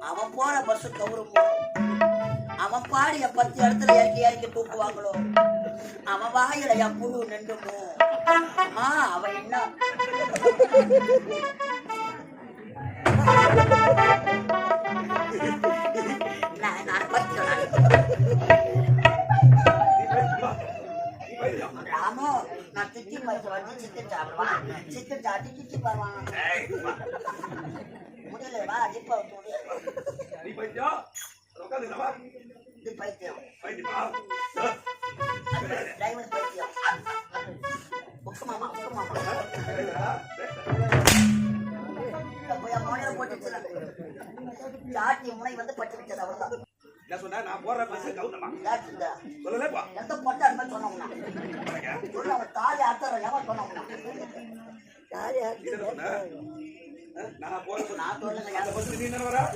அவன் போற பஸ் கவுருமோ, அவன் பாடிய 10 இடத்துல இறக்கி இறக்கி தூக்குவாங்களோ, அவன் வாயில என் புழு நின்றுமோ. அவன் என்ன ராமோ, நான் சிக்கன் பைசா வந்து சிக்கன் சாப்பிடுவான், சிக்கன் சாப்பிட்டு கிச்சி போவான். முடியலவா இப்ப இது பைத்தியம் டிரைவர் பைத்தியம். உக்குமாமா போய் மோனையில போட்டு சாட்டி முனை வந்து பட்டு விட்டது. அவ்வளவுதான். என்ன சொன்னா நான் போற பஸ் கவுண்டமா சொல்லலப்பா. எந்த பொட்டை அது மாதிரி சொன்னோம்னா சொல்ல அவன் தாலி ஆத்தர எவன் சொன்னோம்னா தாலி ஆத்தர நான் போற நான் சொல்லுங்க. அந்த பஸ் நீ என்ன வர